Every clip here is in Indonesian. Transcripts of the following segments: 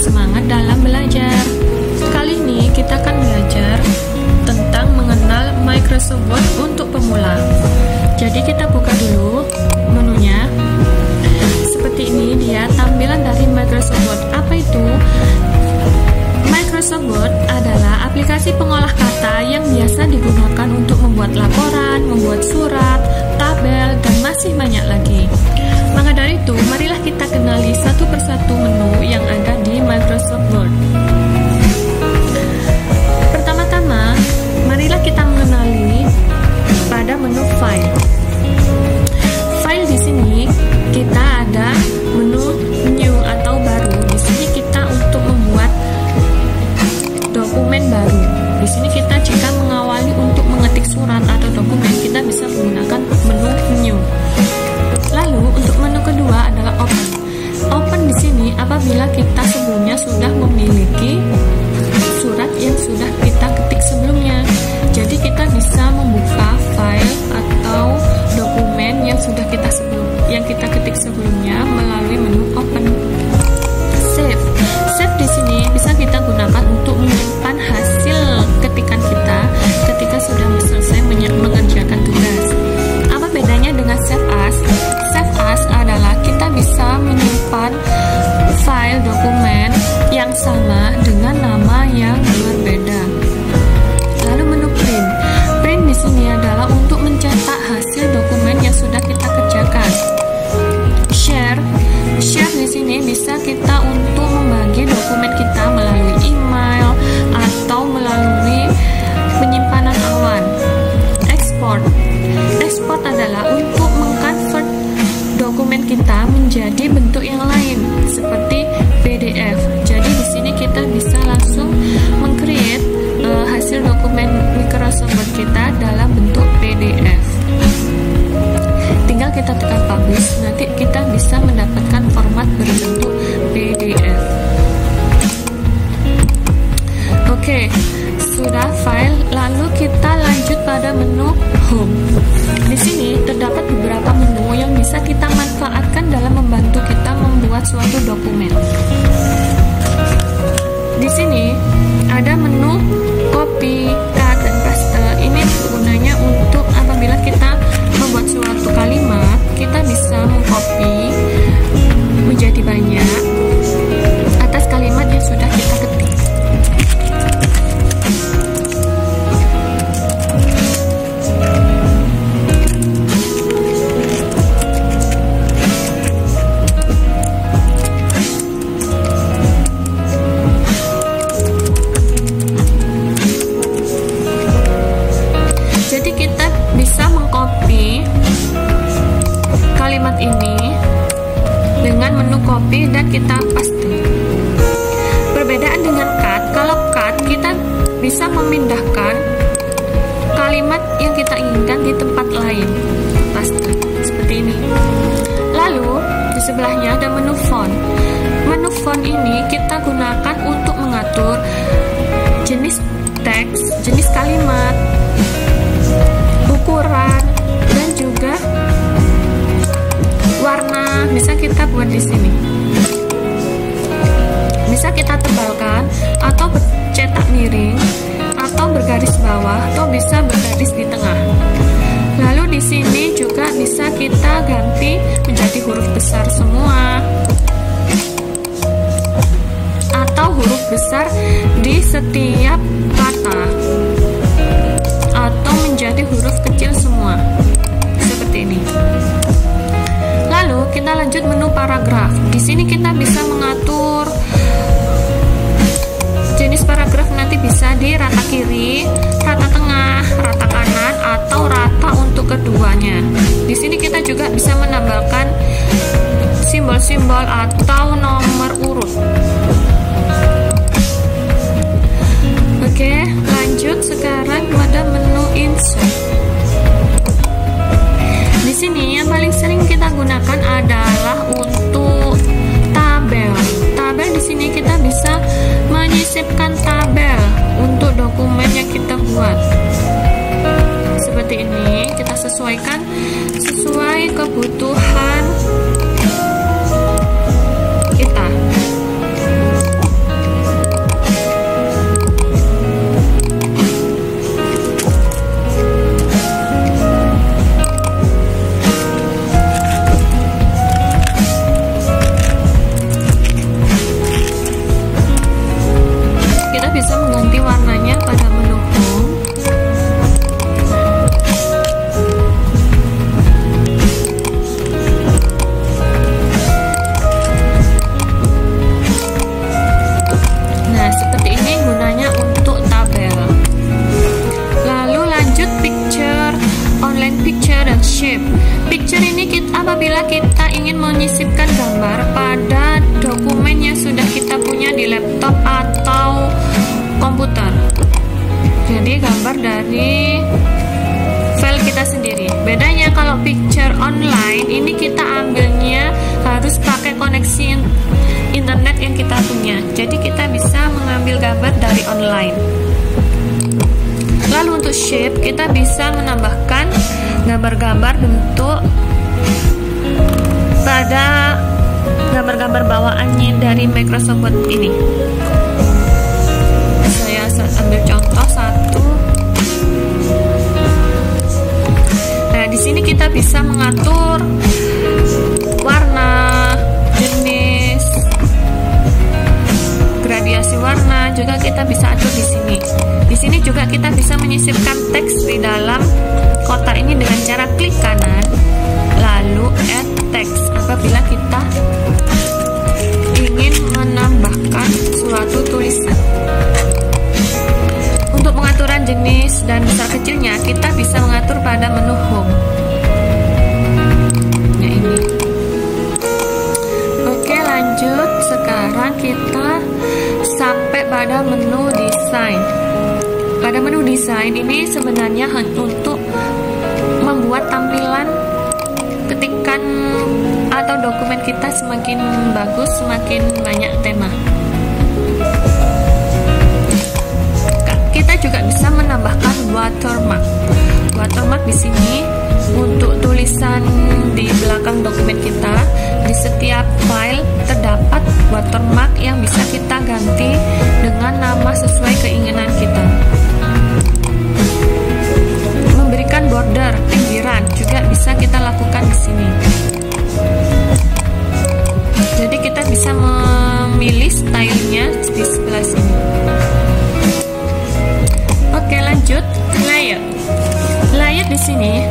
semangat dalam belajar. Kali ini kita akan belajar tentang mengenal Microsoft Word untuk pemula. Jadi kita buka dulu menunya. Seperti ini dia tampilan dari Microsoft Word. Apa itu? Microsoft Word adalah aplikasi pengolah kata yang biasa digunakan untuk membuat laporan, membuat surat, tabel, dan masih banyak lagi. Maka dari itu, marilah kita kenali satu persatu menu yang ada di Microsoft Word. Pertama-tama, marilah kita mengenali pada menu File. File di sini kita ada menu New atau baru. Di sini kita untuk membuat dokumen baru. Di sini kita jika mengawali untuk mengetik surat atau dokumen, kita bisa menggunakan menu New. Lalu untuk menu kedua adalah Open. Open di sini apabila kita sebelumnya sudah memiliki surat yang sudah kita ketik sebelumnya. Jadi kita bisa membuka file atau dokumen yang sudah kita ketik sebelumnya melalui menu Open. Save. Save di sini bisa kita gunakan untuk menyimpan hasil ketikan kita ketika sudah selesai mengerjakan tugas. Apa bedanya dengan Save As? Save As adalah kita bisa menyimpan file dokumen yang sama dengan nama yang berbeda. Lalu menu Print. Print di sini adalah untuk mencetak hasil dokumen yang sudah kita kerjakan. Share. Share di sini bisa kita untuk membagi dokumen kita melalui email atau melalui penyimpanan awan. Export. Export adalah untuk mengkonvert dokumen kita menjadi bentuk yang lain seperti PDF. Jadi di sini kita bisa langsung meng-create hasil dokumen Microsoft Word kita dalam bentuk PDF. Tinggal kita tekan publish, nanti kita bisa mendapatkan format berbentuk PDF. Oke, sudah file, lalu kita lanjut pada menu Home. Di sini terdapat beberapa menu yang bisa kita manfaatkan dalam membantu kita membuat suatu dokumen. Di sini ada menu Copy, Cut, dan Paste. Ini gunanya untuk apabila kita membuat suatu kalimat, kita bisa mengcopy menjadi banyak atas kalimat yang sudah kita ketik. Jadi kita bisa mengcopy kalimat ini dengan menu copy dan kita paste. Perbedaan dengan cut, kalau cut kita bisa memindahkan kalimat yang kita inginkan di tempat lain. Paste seperti ini. Lalu di sebelahnya ada menu font. Menu font ini kita gunakan untuk mengatur jenis teks, jenis kalimat, ukuran, dan juga warna. Bisa kita buat di sini. Bisa kita tebalkan atau bercetak miring atau bergaris bawah atau bisa bergaris di tengah. Lalu di sini juga bisa kita ganti menjadi huruf besar semua atau huruf besar di setiap kata atau menjadi huruf kecil semua seperti ini. Lalu kita lanjut menu paragraf. Di sini kita bisa mengatur jenis paragraf, nanti bisa di rata kiri, rata tengah, rata kanan, atau rata untuk keduanya. Di sini kita juga bisa menambahkan simbol-simbol atau nomor urut. Oke, lanjut sekarang pada menu insert. Di sini yang paling sering kita gunakan adalah untuk tabel. Tabel di sini kita bisa menyisipkan tabel untuk dokumen yang kita buat. Seperti ini, kita sesuaikan sesuai kebutuhan kita. menjadi gambar dari file kita sendiri. Bedanya kalau picture online ini kita ambilnya harus pakai koneksi internet yang kita punya. Jadi kita bisa mengambil gambar dari online. Lalu untuk shape kita bisa menambahkan gambar-gambar bentuk pada gambar-gambar bawaannya dari Microsoft Word ini. Saya ambil contoh satu. Nah, di sini kita bisa mengatur warna, jenis, gradiasi warna, juga kita bisa atur di sini. Di sini juga kita bisa menyisipkan teks di dalam kotak ini dengan cara klik kanan, lalu add text apabila kita ingin menambahkan suatu tulisan. Untuk pengaturan jenis dan besar kecilnya kita bisa mengatur pada menu home. Ya, ini. Oke, lanjut. Sekarang kita sampai pada menu desain. Pada menu desain ini sebenarnya untuk membuat tampilan ketikan atau dokumen kita semakin bagus, semakin banyak tema. Kita juga bisa menambahkan watermark. Watermark di sini untuk tulisan di belakang dokumen kita. Di setiap file terdapat watermark yang bisa kita ganti dengan nama sesuai keinginan kita. Memberikan border, pinggiran juga bisa kita lakukan di sini. Jadi kita bisa memilih stylenya di sebelah sini. Oke, lanjut layer. Layer di sini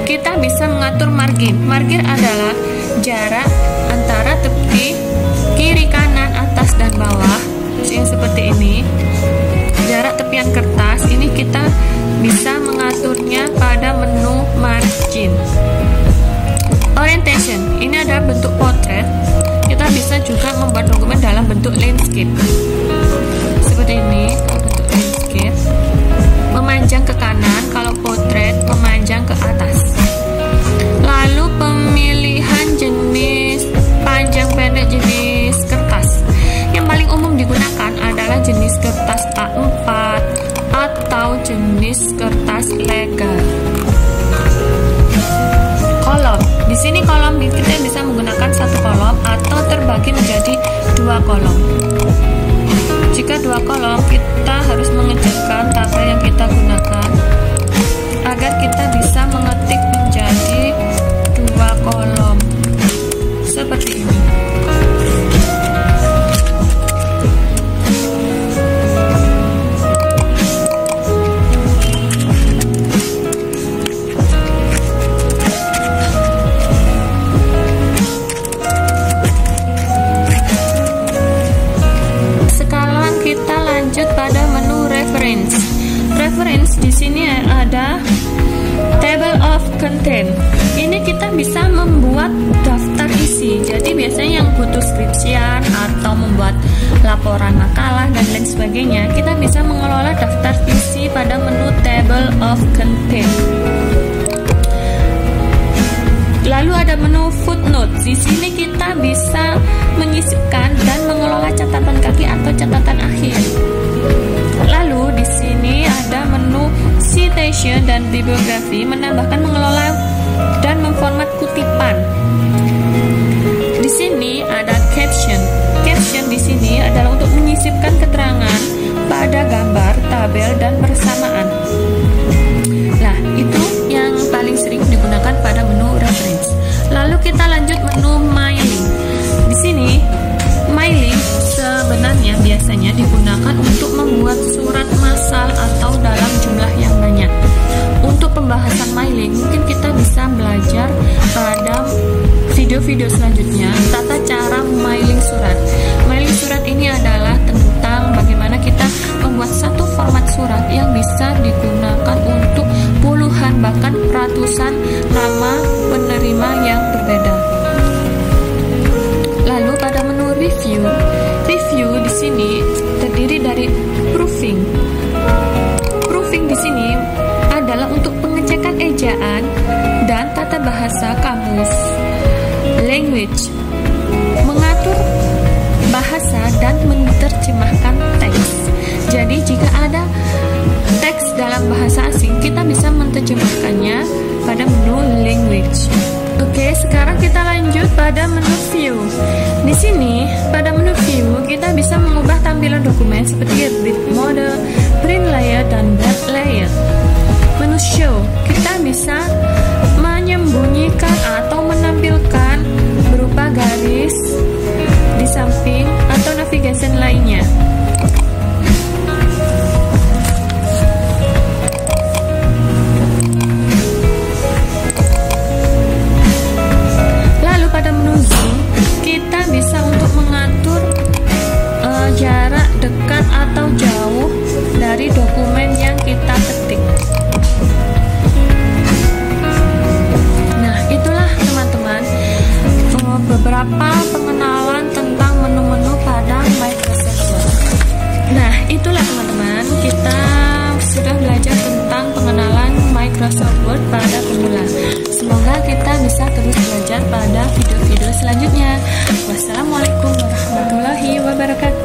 kita bisa mengatur margin. Margin adalah jarak antara tepi kiri, kanan, atas dan bawah yang seperti ini. Jarak tepian kertas ini kita bisa mengaturnya pada menu margin. Orientation ini adalah bentuk potret. Kita bisa juga membuat dokumen dalam bentuk landscape seperti ini. Bentuk landscape memanjang ke kanan, kalau potret memanjang ke atas. Lalu pemilihan jenis panjang pendek jenis kertas. Yang paling umum digunakan adalah jenis kertas A4 atau jenis kertas legal. Kolom. Di sini kolom kita bisa menggunakan satu kolom atau terbagi menjadi dua kolom. Jika dua kolom, kita harus mengejarkan tabel yang kita gunakan agar kita bisa mengetik menjadi dua kolom seperti ini. Pada menu reference. Reference di sini ada table of content. Ini kita bisa membuat daftar isi. Jadi biasanya yang butuh skripsian atau membuat laporan makalah dan lain sebagainya, kita bisa mengelola daftar isi pada menu table of content. Lalu ada menu footnote. Di sini kita bisa menyisipkan dan mengelola catatan kaki atau catatan akhir. Lalu di sini ada menu citation dan bibliografi, menambahkan, mengelola dan memformat kutipan. Di sini ada caption. Caption di sini adalah untuk menyisipkan keterangan pada gambar, tabel dan persamaan. Nah, itu yang paling sering digunakan pada menu reference. Lalu kita lanjut menu mailing. Di sini mailing sebenarnya biasanya digunakan untuk membuat surat massal atau dalam jumlah yang banyak. Untuk pembahasan mailing mungkin kita bisa belajar pada video-video selanjutnya tata cara mailing surat. Mailing surat ini adalah tentang bagaimana kita membuat satu format surat yang bisa language, mengatur bahasa dan menerjemahkan teks. Jadi jika ada teks dalam bahasa asing, kita bisa menerjemahkannya pada menu language. Oke, sekarang kita lanjut pada menu view. Di sini pada menu view kita bisa mengubah tampilan dokumen seperti read mode, print layer, dan black layer. Menu show, kita bisa menyembunyikan atau menampilkan berupa garis di samping atau navigation lainnya. Lalu pada menu zoom, kita bisa untuk mengatur jarak dekat atau jauh dari dokumen yang kita ketik. Nah, itulah teman-teman beberapa pengenalan tentang menu-menu pada Microsoft Word. Nah, itulah teman-teman, kita sudah belajar tentang pengenalan Microsoft Word pada pemula. Semoga kita bisa terus belajar pada video-video selanjutnya. Wassalamualaikum warahmatullahi wabarakatuh.